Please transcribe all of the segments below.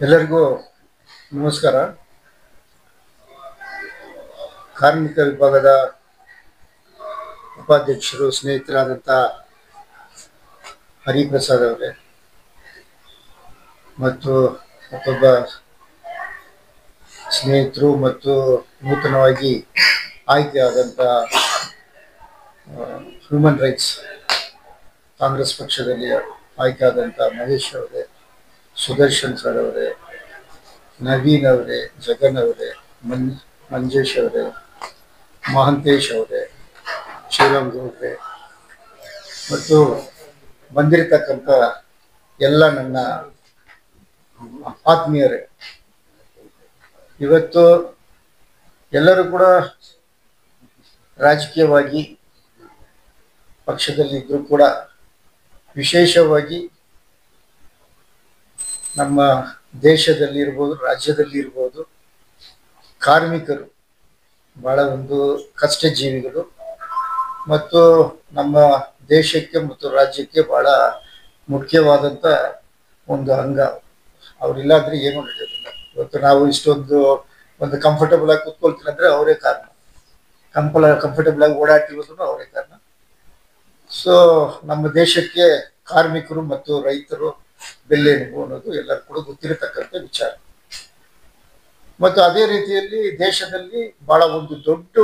ಎಲ್ಲರಿಗೂ ನಮಸ್ಕಾರ. ಕಾರ್ಮಿಕ ವಿಭಾಗದ ಉಪಾಧ್ಯಕ್ಷರು ಸ್ನೇಹಿತರಾದಂಥ ಹರಿಪ್ರಸಾದ್ ಅವರೇ ಮತ್ತು ಮತ್ತೊಬ್ಬ ಸ್ನೇಹಿತರು ಮತ್ತು ನೂತನವಾಗಿ ಆಯ್ಕೆಯಾದಂಥ ಹ್ಯೂಮನ್ ರೈಟ್ಸ್ ಕಾಂಗ್ರೆಸ್ ಪಕ್ಷದಲ್ಲಿ ಆಯ್ಕೆಯಾದಂಥ ಮಹೇಶ್ ಅವರೇ, ಸುದರ್ಶನ್ ಸರ್ ಅವರೇ, ನವೀನ್ ಅವರೇ, ಜಗನ್ ಅವರೇ, ಮಂಜೇಶ್ ಅವರೇ, ಮಹಂತೇಶ್ ಅವರೇ, ಶ್ರೀರಾಮ್ ಗೌಡ್ರೆ ಮತ್ತು ಬಂದಿರತಕ್ಕಂಥ ಎಲ್ಲ ನನ್ನ ಆತ್ಮೀಯರೇ, ಇವತ್ತು ಎಲ್ಲರೂ ಕೂಡ ರಾಜಕೀಯವಾಗಿ ಪಕ್ಷದಲ್ಲಿ ಇದ್ರೂ ಕೂಡ ವಿಶೇಷವಾಗಿ ನಮ್ಮ ದೇಶದಲ್ಲಿ ಇರ್ಬೋದು, ರಾಜ್ಯದಲ್ಲಿ ಇರ್ಬೋದು, ಕಾರ್ಮಿಕರು ಬಹಳ ಒಂದು ಕಷ್ಟ ಜೀವಿಗಳು ಮತ್ತು ನಮ್ಮ ದೇಶಕ್ಕೆ ಮತ್ತು ರಾಜ್ಯಕ್ಕೆ ಬಹಳ ಮುಖ್ಯವಾದಂಥ ಒಂದು ಅಂಗ. ಅವರಿಲ್ಲಾಂದ್ರೆ ಏನೂ ನಡೆಯೋದಿಲ್ಲ. ಇವತ್ತು ನಾವು ಇಷ್ಟೊಂದು ಒಂದು ಕಂಫರ್ಟಬಲ್ ಆಗಿ ಕೂತ್ಕೊಳ್ತೀನಿ ಅಂದ್ರೆ ಅವರೇ ಕಾರಣ, ಕಂಫರ್ಟಬಲ್ ಆಗಿ ಓಡಾಡ್ತಿರೋದು ಅವರೇ ಕಾರಣ. ಸೊ ನಮ್ಮ ದೇಶಕ್ಕೆ ಕಾರ್ಮಿಕರು ಮತ್ತು ರೈತರು ಬೆನ್ನೆಲುಬು ಅನ್ನೋದು ಎಲ್ಲರೂ ಕೂಡ ಗೊತ್ತಿರತಕ್ಕಂಥ ವಿಚಾರ. ಮತ್ತು ಅದೇ ರೀತಿಯಲ್ಲಿ ದೇಶದಲ್ಲಿ ಬಹಳ ಒಂದು ದೊಡ್ಡ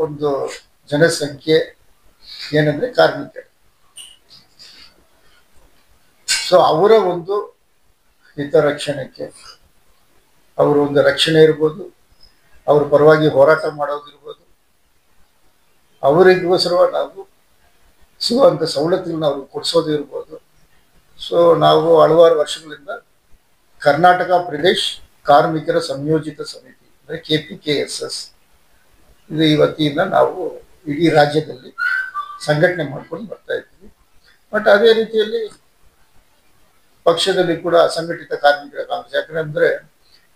ಒಂದು ಜನಸಂಖ್ಯೆ ಏನಂದ್ರೆ ಕಾರ್ಮಿಕರು. ಸೊ ಅವರ ಒಂದು ಹಿತರಕ್ಷಣೆಗೆ, ಅವರ ಒಂದು ರಕ್ಷಣೆ ಇರ್ಬೋದು, ಅವ್ರ ಪರವಾಗಿ ಹೋರಾಟ ಮಾಡೋದಿರ್ಬೋದು, ಅವರಿಗೋಸ್ಕರ ನಾವು ಸಿಗುವಂಥ ಸವಲತ್ತುಗಳನ್ನ ಅವ್ರಿಗೆ ಕೊಡಿಸೋದು ಇರ್ಬೋದು. ಸೊ ನಾವು ಹಲವಾರು ವರ್ಷಗಳಿಂದ ಕರ್ನಾಟಕ ಪ್ರದೇಶ್ ಕಾರ್ಮಿಕರ ಸಂಯೋಜಿತ ಸಮಿತಿ ಅಂದರೆ KPKSS ಇದು ಈ ವತಿಯಿಂದ ನಾವು ಇಡೀ ರಾಜ್ಯದಲ್ಲಿ ಸಂಘಟನೆ ಮಾಡ್ಕೊಂಡು ಬರ್ತಾ ಇದ್ದೀವಿ. ಬಟ್ ಅದೇ ರೀತಿಯಲ್ಲಿ ಪಕ್ಷದಲ್ಲಿ ಕೂಡ ಅಸಂಘಟಿತ ಕಾರ್ಮಿಕರ ಕಾಂಗ್ರೆಸ್, ಯಾಕಂದ್ರೆ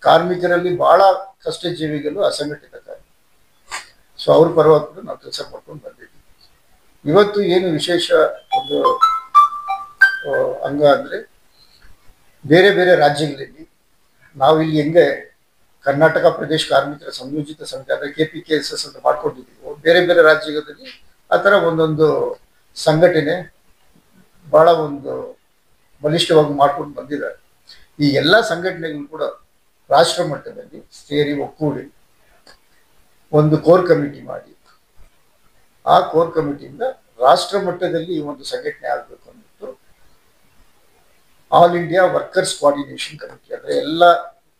ಕಾರ್ಮಿಕರಲ್ಲಿ ಬಹಳ ಕಷ್ಟ ಜೀವಿಗಳು ಅಸಂಘಟಿತ ಕಾರ್ಮಿಕರು. ಸೊ ಅವ್ರ ಪರವಾಗಿ ಕೂಡ ನಾವು ಕೆಲಸ ಮಾಡ್ಕೊಂಡು ಬಂದಿದ್ದೀವಿ. ಇವತ್ತು ಏನು ವಿಶೇಷ ಒಂದು ಅಂಗ ಅಂದ್ರೆ, ಬೇರೆ ಬೇರೆ ರಾಜ್ಯಗಳಲ್ಲಿ ನಾವು ಇಲ್ಲಿ ಹೆಂಗೆ ಕರ್ನಾಟಕ ಪ್ರದೇಶ ಕಾರ್ಮಿಕರ ಸಂಯೋಜಿತ ಸಮಿತಿ ಅಂದ್ರೆ KPKSS ಅಂತ ಮಾಡ್ಕೊಂಡಿದ್ದೀವಿ, ಬೇರೆ ಬೇರೆ ರಾಜ್ಯಗಳಲ್ಲಿ ಆ ಥರ ಒಂದೊಂದು ಸಂಘಟನೆ ಬಹಳ ಒಂದು ಬಲಿಷ್ಠವಾಗಿ ಮಾಡ್ಕೊಂಡು ಬಂದಿದ್ದಾರೆ. ಈ ಎಲ್ಲ ಸಂಘಟನೆಗಳು ಕೂಡ ರಾಷ್ಟ್ರ ಮಟ್ಟದಲ್ಲಿ ಸೇರಿ ಒಕ್ಕೂಡಿ ಒಂದು ಕೋರ್ ಕಮಿಟಿ ಮಾಡಿ, ಆ ಕೋರ್ ಕಮಿಟಿಯಿಂದ ರಾಷ್ಟ್ರ ಮಟ್ಟದಲ್ಲಿ ಈ ಒಂದು ಸಂಘಟನೆ ಆಗಬೇಕು ಅಂದ್ಬಿಟ್ಟು all India workers coordination committee ಅಂದ್ರೆ ಎಲ್ಲ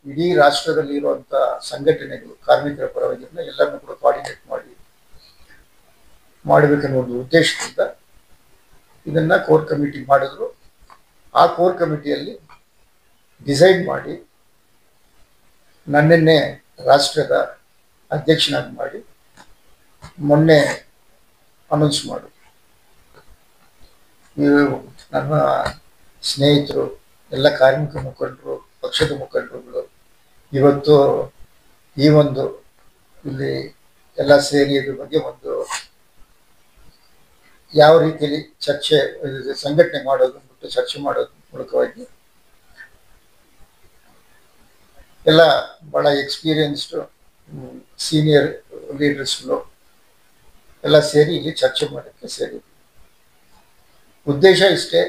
ಇಡೀ ರಾಷ್ಟ್ರದಲ್ಲಿ ಇರುವಂತ ಸಂಘಟನೆಗಳು ಕಾರ್ಮಿಕರ ಪರವಾಗಿ ಎಲ್ಲರನ್ನೂ ಕೂಡ ಕೋಆರ್ಡಿನೇಟ್ ಮಾಡಬೇಕನ್ನೋ ಒಂದು ಉದ್ದೇಶದಿಂದ ಇದನ್ನ ಕೋರ್ ಕಮಿಟಿ ಮಾಡಿದ್ರು. ಆ ಕೋರ್ ಕಮಿಟಿಯಲ್ಲಿ ಡಿಸೈಡ್ ಮಾಡಿ ನನ್ನನ್ನೇ ರಾಷ್ಟ್ರದ ಅಧ್ಯಕ್ಷನಾಗಿ ಮಾಡಿ ಮೊನ್ನೆ ಅನೌನ್ಸ್ ಮಾಡು. ನನ್ನ ಸ್ನೇಹಿತರು, ಎಲ್ಲ ಕಾರ್ಮಿಕ ಮುಖಂಡರು, ಪಕ್ಷದ ಮುಖಂಡರುಗಳು ಇವತ್ತು ಈ ಒಂದು ಇಲ್ಲಿ ಎಲ್ಲ ಸೇರಿ ಇದ್ರ ಬಗ್ಗೆ ಒಂದು ಯಾವ ರೀತಿಯಲ್ಲಿ ಚರ್ಚೆ ಸಂಘಟನೆ ಮಾಡೋದು ಬಿಟ್ಟು ಚರ್ಚೆ ಮಾಡೋದ್ರ ಮೂಲಕವಾಗಿ ಎಲ್ಲ ಬಹಳ ಎಕ್ಸ್ಪೀರಿಯನ್ಸ್ಡ್ ಸೀನಿಯರ್ ಲೀಡರ್ಸ್ಗಳು ಎಲ್ಲ ಸೇರಿ ಇಲ್ಲಿ ಚರ್ಚೆ ಮಾಡೋಕ್ಕೆ ಸೇರಿದ್ವಿ. ಉದ್ದೇಶ ಇಷ್ಟೇ,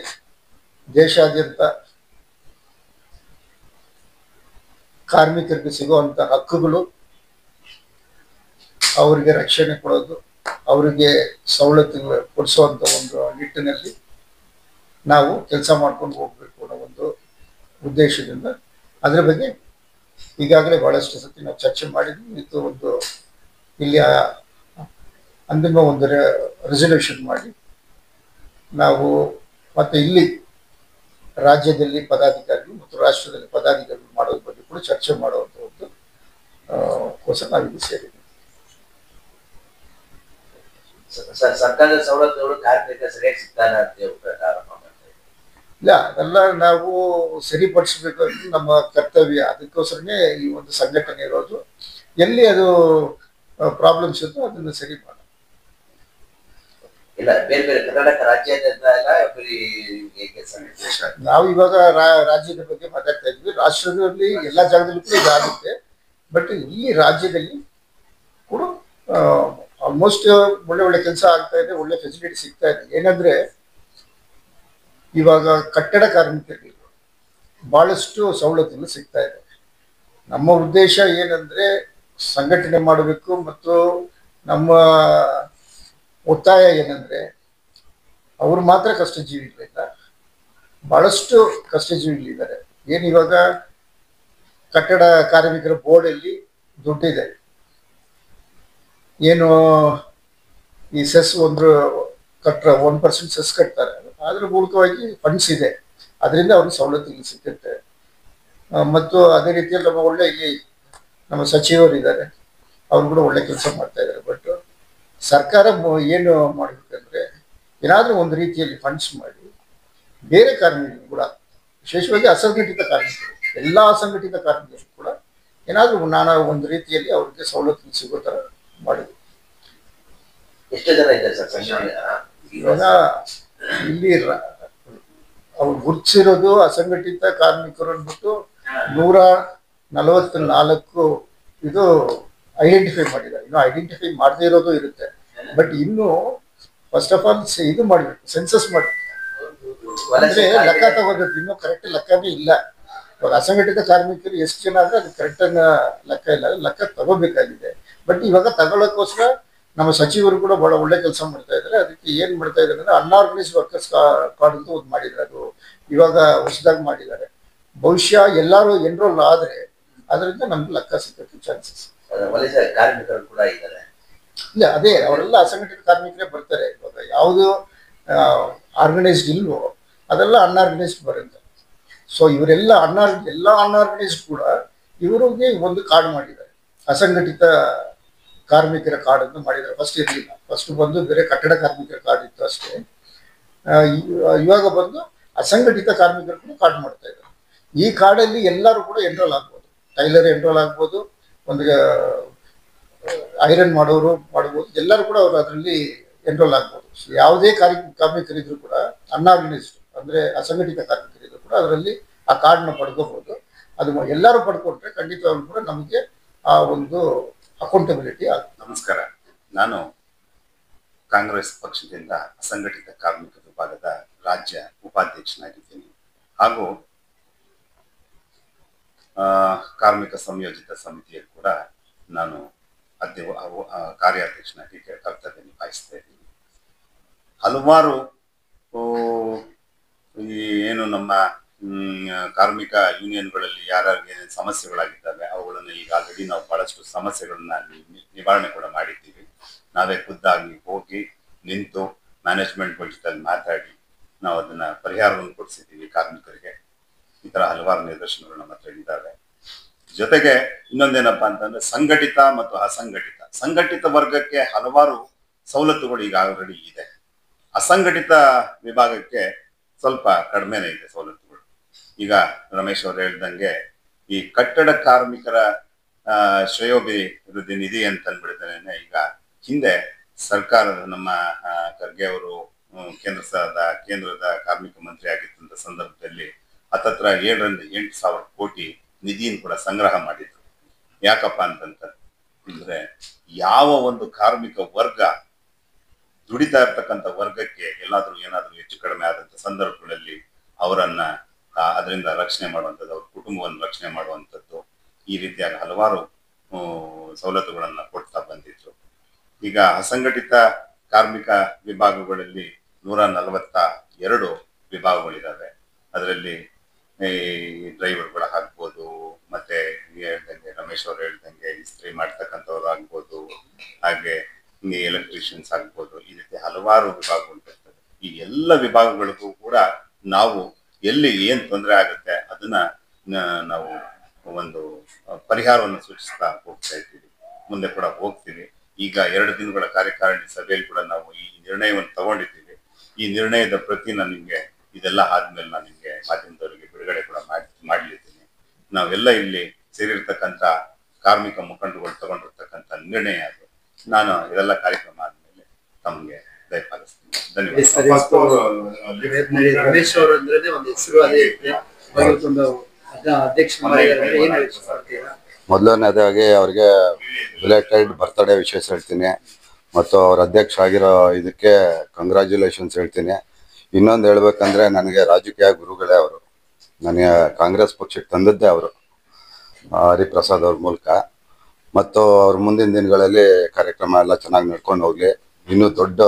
ದೇಶಾದ್ಯಂತ ಕಾರ್ಮಿಕರಿಗೆ ಸಿಗುವಂತ ಹಕ್ಕುಗಳು, ಅವರಿಗೆ ರಕ್ಷಣೆ ಕೊಡೋದು, ಅವರಿಗೆ ಸವಲತ್ತುಗಳು ಕೊಡಿಸುವಂತ ಒಂದು ನಿಟ್ಟಿನಲ್ಲಿ ನಾವು ಕೆಲಸ ಮಾಡ್ಕೊಂಡು ಹೋಗ್ಬೇಕು ಅನ್ನೋ ಒಂದು ಉದ್ದೇಶದಿಂದ ಅದ್ರ ಬಗ್ಗೆ ಈಗಾಗಲೇ ಬಹಳಷ್ಟು ಸತಿ ನಾವು ಚರ್ಚೆ ಮಾಡಿದ್ವಿ. ಇದು ಒಂದು ಇಲ್ಲಿ ಅಂತಿಮ ಒಂದು ರೆಸಲ್ಯೂಷನ್ ಮಾಡಿ ನಾವು ಮತ್ತೆ ಇಲ್ಲಿ ರಾಜ್ಯದಲ್ಲಿ ಪದಾಧಿಕಾರಿಗಳು ಮತ್ತು ರಾಷ್ಟ್ರದಲ್ಲಿ ಪದಾಧಿಕಾರಿಗಳು ಮಾಡೋದ್ರ ಬಗ್ಗೆ ಕೂಡ ಚರ್ಚೆ ಮಾಡುವಂತ ಒಂದು ಕೋಸ ನಾವಿಲ್ಲಿ ಸೇರಿದ್ವಿ. ಸರ್ಕಾರದ ಸವಲತ್ತುಗಳು ಕಾರ್ಮಿಕ ಸರಿಯಾಗಿ ಸಿಗ್ತಾರ ಅಂತ ಇಲ್ಲ, ಅದೆಲ್ಲ ನಾವು ಸರಿಪಡಿಸಬೇಕು ಅಂತ ನಮ್ಮ ಕರ್ತವ್ಯ. ಅದಕ್ಕೋಸ್ಕರನೇ ಈ ಒಂದು ಸಂಘಟನೆ ಇರೋದು. ಎಲ್ಲಿ ಅದು ಪ್ರಾಬ್ಲಮ್ಸ್ ಇತ್ತು ಅದನ್ನು ಸರಿ ಮಾಡೋದು. ಇಲ್ಲ ಬೇರೆ ಬೇರೆ ಕರ್ನಾಟಕ ರಾಜ್ಯಾದ್ಯಂತ ಎಲ್ಲ ಬರೀ ಹೇಗೆ ಸರ್? ನಾವು ಇವಾಗ ರಾಜ್ಯದ ಬಗ್ಗೆ ಮಾತಾಡ್ತಾ ಇದ್ವಿ. ರಾಷ್ಟ್ರದಲ್ಲಿ ಎಲ್ಲಾ ಜಾಗದಲ್ಲೂ ಕೂಡ ಇದಾಗುತ್ತೆ. ಬಟ್ ಈ ರಾಜ್ಯದಲ್ಲಿ ಕೂಡ ಆಲ್ಮೋಸ್ಟ್ ಒಳ್ಳೆ ಒಳ್ಳೆ ಕೆಲಸ ಆಗ್ತಾ ಇದೆ, ಒಳ್ಳೆ ಫೆಸಿಲಿಟಿ ಸಿಗ್ತಾ ಇದೆ. ಏನಂದ್ರೆ ಇವಾಗ ಕಟ್ಟಡ ಕಾರ್ಮಿಕರಿಗೆ ಬಹಳಷ್ಟು ಸವಲತ್ತುಗಳು ಸಿಗ್ತಾ ಇದೆ. ನಮ್ಮ ಉದ್ದೇಶ ಏನಂದ್ರೆ ಸಂಘಟನೆ ಮಾಡಬೇಕು, ಮತ್ತು ನಮ್ಮ ಒತ್ತಾಯ ಏನಂದ್ರೆ ಅವ್ರು ಮಾತ್ರ ಕಷ್ಟಜೀವಿಗಳಿಲ್ಲ, ಬಹಳಷ್ಟು ಕಷ್ಟಜೀವಿಗಳಿದ್ದಾರೆ. ಏನು ಇವಾಗ ಕಟ್ಟಡ ಕಾರ್ಮಿಕರ ಬೋರ್ಡ್ ಅಲ್ಲಿ ದುಡ್ಡಿದೆ, ಏನು ಈ ಸೆಸ್ ಕಟ್ಟರೆ 1% ಸೆಸ್ ಕಟ್ತಾರೆ, ಅದ್ರ ಮೂಲಕವಾಗಿ ಫಂಡ್ಸ್ ಇದೆ, ಅದರಿಂದ ಅವ್ರಿಗೆ ಸವಲತ್ತು ಸಿಗುತ್ತೆ. ಮತ್ತು ಅದೇ ರೀತಿಯಲ್ಲಿ ನಮ್ಮ ಒಳ್ಳೆ ಇಲ್ಲಿ ನಮ್ಮ ಸಚಿವರು ಇದ್ದಾರೆ, ಅವ್ರು ಕೂಡ ಒಳ್ಳೆ ಕೆಲಸ ಮಾಡ್ತಾ ಇದ್ದಾರೆ. ಬಟ್ ಸರ್ಕಾರ ಏನು ಮಾಡಬೇಕಂದ್ರೆ ಏನಾದರೂ ಒಂದು ರೀತಿಯಲ್ಲಿ ಫಂಡ್ಸ್ ಮಾಡಿ ಬೇರೆ ಕಾರ್ಮಿಕರು ಕೂಡ, ವಿಶೇಷವಾಗಿ ಅಸಂಘಟಿತ ಕಾರ್ಮಿಕರು, ಎಲ್ಲ ಅಸಂಘಟಿತ ಕಾರ್ಮಿಕರು ಕೂಡ ಏನಾದರೂ ನಾನಾ ಒಂದು ರೀತಿಯಲ್ಲಿ ಅವ್ರಿಗೆ ಸವಲತ್ತು ಸಿಗೋ ಥರ ಮಾಡಿದ್ರು. ಎಷ್ಟು ಜನ ಇದ್ದಾರೆ ಸರ್? ಇವಾಗ ಇಲ್ಲಿ ಅವ್ರು ಗುರುತಿಸಿರೋದು ಅಸಂಘಟಿತ ಕಾರ್ಮಿಕರು ಅಂದ್ಬಿಟ್ಟು 144 ಇದು ಐಡೆಂಟಿಫೈ ಮಾಡಿದ್ದಾರೆ. ಇನ್ನು ಐಡೆಂಟಿಫೈ ಮಾಡದೇ ಇರೋದು ಇರುತ್ತೆ. ಬಟ್ ಇನ್ನು ಫಸ್ಟ್ ಆಫ್ ಆಲ್ ಇದು ಮಾಡಬೇಕು, ಸೆನ್ಸಸ್ ಮಾಡಬೇಕು, ಅಂದ್ರೆ ಲೆಕ್ಕ ತಗೋಬೇಕು. ಇನ್ನೂ ಕರೆಕ್ಟ್ ಲೆಕ್ಕನೇ ಇಲ್ಲ. ಇವಾಗ ಅಸಂಘಟಿತ ಕಾರ್ಮಿಕರು ಎಷ್ಟು ಜನ ಅಂದ್ರೆ ಅದು ಕರೆಕ್ಟ್ ಲೆಕ್ಕ ಇಲ್ಲ, ಲೆಕ್ಕ ತಗೋಬೇಕಾಗಿದೆ. ಬಟ್ ಇವಾಗ ತಗೊಳ್ಳೋಕ್ಕೋಸ್ಕರ ನಮ್ಮ ಸಚಿವರು ಕೂಡ ಬಹಳ ಒಳ್ಳೆ ಕೆಲಸ ಮಾಡ್ತಾ ಇದ್ದಾರೆ. ಅದಕ್ಕೆ ಏನ್ ಮಾಡ್ತಾ ಇದ್ದಾರೆ ಅಂದ್ರೆ ಅನ್ಆರ್ಗನೈಸ್ಡ್ ವರ್ಕರ್ಸ್ ಕಾರ್ಡ್ ಅಂತ ಒಂದು ಮಾಡಿದ್ದಾರೆ, ಅದು ಇವಾಗ ಹೊಸದಾಗಿ ಮಾಡಿದ್ದಾರೆ. ಬಹುಶಃ ಎಲ್ಲರೂ ಎನ್ರೋಲ್ ಆದ್ರೆ ಅದರಿಂದ ನಮ್ಗೆ ಲೆಕ್ಕ ಸಿಕ್ಕಕ್ಕೆ ಚಾನ್ಸಸ್. ಕಾರ್ಮಿಕರು ಕೂಡ ಇದ್ದಾರೆ. ಇಲ್ಲ, ಅದೇ ಅವರೆಲ್ಲ ಅಸಂಘಟಿತ ಕಾರ್ಮಿಕರೇ ಬರ್ತಾರೆ. ಇವಾಗ ಯಾವುದು ಆರ್ಗನೈಸ್ಡ್ ಇಲ್ವೋ ಅದೆಲ್ಲ ಅನ್ಆರ್ಗನೈಸ್ಡ್ ಬರುತ್ತೆ. ಸೊ ಇವರೆಲ್ಲ ಅನ್ಆರ್ಗನೈಸ್ಡ್ ಕೂಡ ಇವರಿಗೆ ಒಂದು ಕಾರ್ಡ್ ಮಾಡಿದ್ದಾರೆ, ಅಸಂಘಟಿತ ಕಾರ್ಮಿಕರ ಕಾರ್ಡ್ ಅಂತ ಮಾಡಿದ್ದಾರೆ. ಫಸ್ಟ್ ಇರಲಿಲ್ಲ, ಫಸ್ಟ್ ಬಂದು ಬೇರೆ ಕಟ್ಟಡ ಕಾರ್ಮಿಕರ ಕಾರ್ಡ್ ಇತ್ತು ಅಷ್ಟೇ. ಇವಾಗ ಬಂದು ಅಸಂಘಟಿತ ಕಾರ್ಮಿಕರು ಕೂಡ ಕಾರ್ಡ್ ಮಾಡ್ತಾ ಇದ್ದಾರೆ. ಈ ಕಾರ್ಡಲ್ಲಿ ಎಲ್ಲರೂ ಕೂಡ ಎನ್ರೋಲ್ ಆಗ್ಬೋದು, ಟೈಲರ್ ಎನ್ರೋಲ್ ಆಗ್ಬೋದು, ಒಂದು ಐರನ್ ಮಾಡೋರು ಮಾಡ್ಬೋದು, ಎಲ್ಲರೂ ಕೂಡ ಅವರು ಅದರಲ್ಲಿ ಎನ್ರೋಲ್ ಆಗ್ಬೋದು. ಯಾವುದೇ ಕಾರ್ಮಿಕರಿದ್ರು ಕೂಡ ಅನ್ಆರ್ಗನೈಸ್ಡ್ ಅಂದ್ರೆ ಅಸಂಘಟಿತ ಕಾರ್ಮಿಕರಿದ್ರು ಕೂಡ ಅದರಲ್ಲಿ ಆ ಕಾರ್ಡ್ನ ಪಡ್ಕೋಬಹುದು. ಅದು ಎಲ್ಲರೂ ಪಡ್ಕೊಂಡ್ರೆ ಖಂಡಿತವಾಗ್ಲೂ ಕೂಡ ನಮಗೆ ಆ ಒಂದು ಅಕೌಂಟಬಿಲಿಟಿ ಆಗುತ್ತೆ. ನಮಸ್ಕಾರ, ನಾನು ಕಾಂಗ್ರೆಸ್ ಪಕ್ಷದಿಂದ ಅಸಂಘಟಿತ ಕಾರ್ಮಿಕ ವಿಭಾಗದ ರಾಜ್ಯ ಉಪಾಧ್ಯಕ್ಷನಾಗಿದ್ದೀನಿ. ಹಾಗೂ ಕಾರ್ಮಿಕ ಸಂಯೋಜಿತ ಸಮಿತಿಯಲ್ಲಿ ಕೂಡ ನಾನು ಕಾರ್ಯಾಧ್ಯಕ್ಷನಾಗಿ ಕರ್ತವ್ಯ ನಿಭಾಯಿಸ್ತಾ ಇದ್ದೀನಿ. ಹಲವಾರು ಏನು ನಮ್ಮ ಕಾರ್ಮಿಕ ಯೂನಿಯನ್ಗಳಲ್ಲಿ ಯಾರ್ಯಾರಿಗೆ ಸಮಸ್ಯೆಗಳಾಗಿದ್ದಾವೆ ಅವುಗಳನ್ನು ಈಗ ಆಲ್ರೆಡಿ ನಾವು ಬಹಳಷ್ಟು ಸಮಸ್ಯೆಗಳನ್ನ ನಿವಾರಣೆ ಕೂಡ ಮಾಡಿದ್ದೀವಿ. ನಾವೇ ಖುದ್ದಾಗಿ ಹೋಗಿ ನಿಂತು ಮ್ಯಾನೇಜ್ಮೆಂಟ್ ಜೊತೆಲಿ ಮಾತಾಡಿ ನಾವು ಅದನ್ನ ಪರಿಹಾರವನ್ನು ಕೊಡಿಸಿದ್ದೀವಿ ಕಾರ್ಮಿಕರಿಗೆ. ಈ ತರ ಹಲವಾರು ನಿದರ್ಶನಗಳು ನಮ್ಮ ಹತ್ರ ಇದ್ದಾವೆ. ಜೊತೆಗೆ ಇನ್ನೊಂದೇನಪ್ಪಾ ಅಂತಂದ್ರೆ ಸಂಘಟಿತ ಮತ್ತು ಅಸಂಘಟಿತ. ಸಂಘಟಿತ ವರ್ಗಕ್ಕೆ ಹಲವಾರು ಸವಲತ್ತುಗಳು ಈಗ ಆಲ್ರೆಡಿ ಇದೆ. ಅಸಂಘಟಿತ ವಿಭಾಗಕ್ಕೆ ಸ್ವಲ್ಪ ಕಡಿಮೆನೇ ಇದೆ ಸವಲತ್ತುಗಳು. ಈಗ ರಮೇಶ್ ಅವರು ಹೇಳ್ದಂಗೆ ಈ ಕಟ್ಟಡ ಕಾರ್ಮಿಕರ ಶ್ರೇಯೋಭಿವೃದ್ಧಿ ನಿಧಿ ಅಂತ ಅಂದ್ಬಿಡ್ತಾನೆ. ಈಗ ಹಿಂದೆ ಸರ್ಕಾರದ ನಮ್ಮ ಖರ್ಗೆ ಅವರು ಕೇಂದ್ರದ ಕಾರ್ಮಿಕ ಮಂತ್ರಿ ಆಗಿದ್ದಂತ ಸಂದರ್ಭದಲ್ಲಿ ಹತ್ತತ್ರ 7ರಿಂದ 8,000 ಕೋಟಿ ನಿಧಿಯನ್ನು ಕೂಡ ಸಂಗ್ರಹ ಮಾಡಿದ್ರು. ಯಾಕಪ್ಪ ಅಂತಂದ್ರೆ ಯಾವ ಒಂದು ಕಾರ್ಮಿಕ ವರ್ಗ ದುಡಿತಾ ಇರ್ತಕ್ಕಂಥ ವರ್ಗಕ್ಕೆ ಏನಾದ್ರೂ ಹೆಚ್ಚು ಕಡಿಮೆ ಆದಂತ ಸಂದರ್ಭಗಳಲ್ಲಿ ಅವರನ್ನ ಅದರಿಂದ ರಕ್ಷಣೆ ಮಾಡುವಂಥದ್ದು, ಅವ್ರ ಕುಟುಂಬವನ್ನು ರಕ್ಷಣೆ ಮಾಡುವಂಥದ್ದು, ಈ ರೀತಿಯಾಗಿ ಹಲವಾರು ಸವಲತ್ತುಗಳನ್ನ ಕೊಡ್ತಾ ಬಂದಿದ್ರು. ಈಗ ಅಸಂಘಟಿತ ಕಾರ್ಮಿಕ ವಿಭಾಗಗಳಲ್ಲಿ 142 ವಿಭಾಗಗಳಿದಾವೆ. ಅದರಲ್ಲಿ ಈ ಡ್ರೈವರ್ಗಳು ಆಗ್ಬೋದು, ಮತ್ತೆ ಹೇಳ್ದಂಗೆ ರಮೇಶ್ ಅವರು ಹೇಳ್ದಂಗೆ ಇಸ್ತ್ರಿ ಮಾಡ್ತಕ್ಕಂಥವ್ರು ಆಗ್ಬೋದು, ಹಾಗೆ ಎಲೆಕ್ಟ್ರಿಷಿಯನ್ಸ್ ಆಗ್ಬೋದು, ಈ ರೀತಿ ಹಲವಾರು ವಿಭಾಗಗಳು ಬರ್ತದೆ. ಈ ಎಲ್ಲ ವಿಭಾಗಗಳಿಗೂ ಕೂಡ ನಾವು ಎಲ್ಲಿ ಏನ್ ತೊಂದರೆ ಆಗುತ್ತೆ ಅದನ್ನ ನಾವು ಒಂದು ಪರಿಹಾರವನ್ನು ಸೂಚಿಸ್ತಾ ಹೋಗ್ತಾ ಇದ್ದೀವಿ, ಮುಂದೆ ಕೂಡ ಹೋಗ್ತೀವಿ. ಈಗ 2 ದಿನಗಳ ಕಾರ್ಯಕಾರಿಣಿ ಸಭೆಯಲ್ಲಿ ಕೂಡ ನಾವು ಈ ನಿರ್ಣಯವನ್ನು ತಗೊಂಡಿದ್ದೀವಿ. ಈ ನಿರ್ಣಯದ ಪ್ರತಿನ ನಿಮ್ಗೆ ಇದೆಲ್ಲ ಆದ್ಮೇಲೆ ನಾನು ನಿಮ್ಗೆ ಮಾಧ್ಯಮದವರಿಗೆ ಬಿಡುಗಡೆ ಕೂಡ ಮಾಡ್ಲಿದ್ದೀನಿ. ನಾವೆಲ್ಲ ಇಲ್ಲಿ ಸೇರಿರ್ತಕ್ಕಂಥ ಕಾರ್ಮಿಕ ಮುಖಂಡರುಗಳು ತಗೊಂಡಿರ್ತಕ್ಕಂಥ ನಿರ್ಣಯ ಅದು. ನಾನು ಇದೆಲ್ಲ ಕಾರ್ಯಕ್ರಮ ಆದ್ಮೇಲೆ ತಮಗೆ ದಯಪಾಲಿಸ್ತೀನಿ. ಧನ್ಯವಾದ. ಸರ್, ರಮೇಶ್ ಅವರು ಅಂದ್ರೆ ಒಂದು ಹೆಸರು ಅದೇ ಇರುತ್ತೆ. ಇವತ್ತೊಂದು ಅಧ್ಯಕ್ಷ ಮೊದಲನೇದಾಗಿ ಅವ್ರಿಗೆ ಬಿಲೇಟೆಡ್ ಬರ್ತ್ಡೇ ವಿಶೇಷ ಹೇಳ್ತೀನಿ ಮತ್ತು ಅವ್ರ ಅಧ್ಯಕ್ಷ ಆಗಿರೋ ಇದಕ್ಕೆ ಕಂಗ್ರ್ಯಾಚುಲೇಷನ್ಸ್ ಹೇಳ್ತೀನಿ. ಇನ್ನೊಂದು ಹೇಳ್ಬೇಕಂದ್ರೆ ನನಗೆ ರಾಜಕೀಯ ಗುರುಗಳೇ ಅವರು. ನನಗೆ ಕಾಂಗ್ರೆಸ್ ಪಕ್ಷಕ್ಕೆ ತಂದದ್ದೇ ಅವರು, ಹರಿಪ್ರಸಾದ್ ಅವ್ರ ಮೂಲಕ. ಮತ್ತು ಅವ್ರ ಮುಂದಿನ ದಿನಗಳಲ್ಲಿ ಕಾರ್ಯಕ್ರಮ ಎಲ್ಲ ಚೆನ್ನಾಗಿ ನಡ್ಕೊಂಡು ಹೋಗ್ಲಿ, ಇನ್ನೂ ದೊಡ್ಡ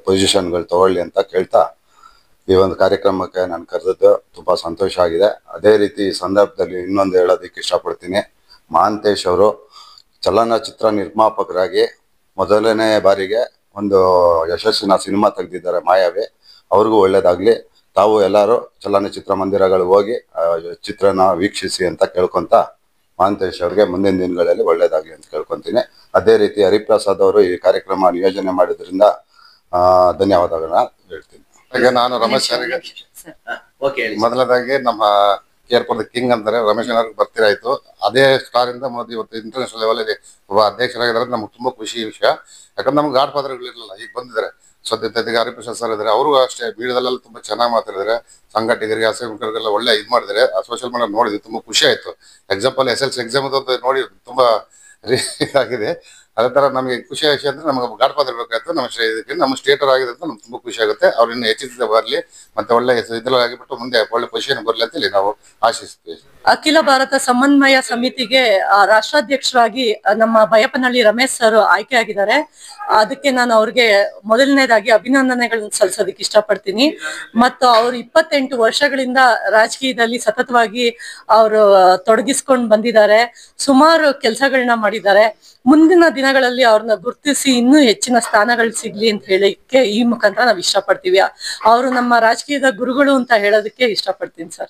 ಪೊಸಿಷನ್ಗಳು ತಗೊಳ್ಳಿ ಅಂತ ಕೇಳ್ತಾ ಈ ಒಂದು ಕಾರ್ಯಕ್ರಮಕ್ಕೆ ನಾನು ಕರೆದದ್ದು ತುಂಬ ಸಂತೋಷ ಆಗಿದೆ. ಅದೇ ರೀತಿ ಈ ಸಂದರ್ಭದಲ್ಲಿ ಇನ್ನೊಂದು ಹೇಳೋದಕ್ಕೆ ಇಷ್ಟಪಡ್ತೀನಿ. ಮಹಾಂತೇಶ್ ಅವರು ಚಲನಚಿತ್ರ ನಿರ್ಮಾಪಕರಾಗಿ ಮೊದಲನೇ ಬಾರಿಗೆ ಒಂದು ಯಶಸ್ಸಿನ ಸಿನಿಮಾ ತೆಗೆದಿದ್ದಾರೆ, ಮಾಯಾವಿ. ಅವ್ರಿಗೂ ಒಳ್ಳೇದಾಗಲಿ. ತಾವು ಎಲ್ಲರೂ ಚಲನಚಿತ್ರ ಮಂದಿರಗಳು ಹೋಗಿ ಚಿತ್ರನ ವೀಕ್ಷಿಸಿ ಅಂತ ಕೇಳ್ಕೊತ ಮಹಾಂತೇಶ್ ಅವ್ರಿಗೆ ಮುಂದಿನ ದಿನಗಳಲ್ಲಿ ಒಳ್ಳೇದಾಗಲಿ ಅಂತ ಕೇಳ್ಕೊತೀನಿ. ಅದೇ ರೀತಿ ಹರಿಪ್ರಸಾದ್ ಅವರು ಈ ಕಾರ್ಯಕ್ರಮ ನಿಯೋಜನೆ ಮಾಡಿದ್ರಿಂದ ಧನ್ಯವಾದಗಳನ್ನ ಹೇಳ್ತೀನಿ. ಈಗ ನಾನು ರಮೇಶ್ ಅವರಿಗೆ ಮೊದಲದಾಗಿ ನಮ್ಮ ಕೇರ್ಪುರದ ಕಿಂಗ್ ಅಂತಾರೆ ರಮೇಶ್ ಅವ್ರಿಗೆ ಬರ್ತಿರಾಯ್ತು. ಅದೇ ಸ್ಟಾರ್ ಇಂದ ಮೋದಿ ಇವತ್ತು ಇಂಟರ್ನ್ಯಾಷನಲ್ ಲೆವೆಲ್ ಒಬ್ಬ ಅಧ್ಯಕ್ಷರಾಗಿದ್ದಾರೆ. ನಮ್ಗೆ ತುಂಬಾ ಖುಷಿ ವಿಷಯ. ಯಾಕಂದ್ರೆ ನಮ್ಗೆ ಗಾಡ್ ಫಾದರ್ಗಳಿರಲಿಲ್ಲ, ಈಗ ಬಂದಿದ್ದಾರೆ. ಸದ್ಯತೆಗೆ ಹರಿಪ್ರಸಾದ್ ಸರ್ ಇದ್ದಾರೆ. ಅವರು ಅಷ್ಟೇ ಮೀಡಿಯಾದಲ್ಲೆಲ್ಲ ತುಂಬಾ ಚೆನ್ನಾಗಿ ಮಾತಾಡಿದ್ದಾರೆ. ಸಂಘಟಕರಿಗೆ ಅಸಂಘಟಕರಿಗೆಲ್ಲ ಒಳ್ಳೆ ಇದು ಮಾಡಿದ್ದಾರೆ. ಸೋಷಿಯಲ್ ಮೀಡಿಯಾ ನೋಡಿದ್ವಿ, ತುಂಬಾ ಖುಷಿ ಆಯ್ತು. ಎಕ್ಸಾಂಪಲ್ SSLC ಎಕ್ಸಾಮ್ ನೋಡಿ ತುಂಬಾ ಆಗಿದೆ. ಅದೇ ತರ ನಮಗೆ ಖುಷಿ ವಿಷಯ ಅಂದ್ರೆ ನಮಗೆ ಗಾಡ್ ಫಾದರ್ ಬೇಕಾಯ್ತು. ನಮ್ಮ ಸ್ಟೇಟರ್ ಆಗಿದೆ ಅಂತ ನಮ್ಗೆ ತುಂಬಾ ಖುಷಿ ಆಗುತ್ತೆ. ಅವ್ರು ಇನ್ನು ಹೆಚ್ಚಿನ ಬರಲಿ, ಮತ್ತೆ ಒಳ್ಳೆ ಇದ್ರಲ್ಲಿ ಆಗಿಬಿಟ್ಟು ಮುಂದೆ ಒಳ್ಳೆ ಪೊಸಿಷನ್ ಬರಲಿ ಅಂತೇಳಿ ನಾವು ಆಶಿಸ್ತೀವಿ. ಅಖಿಲ ಭಾರತ ಸಮನ್ವಯ ಸಮಿತಿಗೆ ರಾಷ್ಟ್ರಾಧ್ಯಕ್ಷರಾಗಿ ನಮ್ಮ ಬೈಯಪ್ಪನಹಳ್ಳಿ ರಮೇಶ್ ಸರ್ ಆಯ್ಕೆ ಆಗಿದ್ದಾರೆ. ಅದಕ್ಕೆ ನಾನು ಅವ್ರಿಗೆ ಮೊದಲನೇದಾಗಿ ಅಭಿನಂದನೆಗಳನ್ನು ಸಲ್ಲಿಸೋದಕ್ಕೆ ಇಷ್ಟಪಡ್ತೀನಿ. ಮತ್ತು ಅವರು 28 ವರ್ಷಗಳಿಂದ ರಾಜಕೀಯದಲ್ಲಿ ಸತತವಾಗಿ ಅವರು ತೊಡಗಿಸ್ಕೊಂಡು ಬಂದಿದ್ದಾರೆ. ಸುಮಾರು ಕೆಲಸಗಳನ್ನ ಮಾಡಿದ್ದಾರೆ. ಮುಂದಿನ ದಿನಗಳಲ್ಲಿ ಅವ್ರನ್ನ ಗುರುತಿಸಿ ಇನ್ನೂ ಹೆಚ್ಚಿನ ಸ್ಥಾನಗಳು ಸಿಗ್ಲಿ ಅಂತ ಹೇಳಿಕ್ಕೆ ಈ ಮುಖಾಂತರ ನಾವು ಇಷ್ಟಪಡ್ತೀವಿ. ಅವರು ನಮ್ಮ ರಾಜಕೀಯದ ಗುರುಗಳು ಅಂತ ಹೇಳೋದಕ್ಕೆ ಇಷ್ಟಪಡ್ತೀನಿ ಸರ್.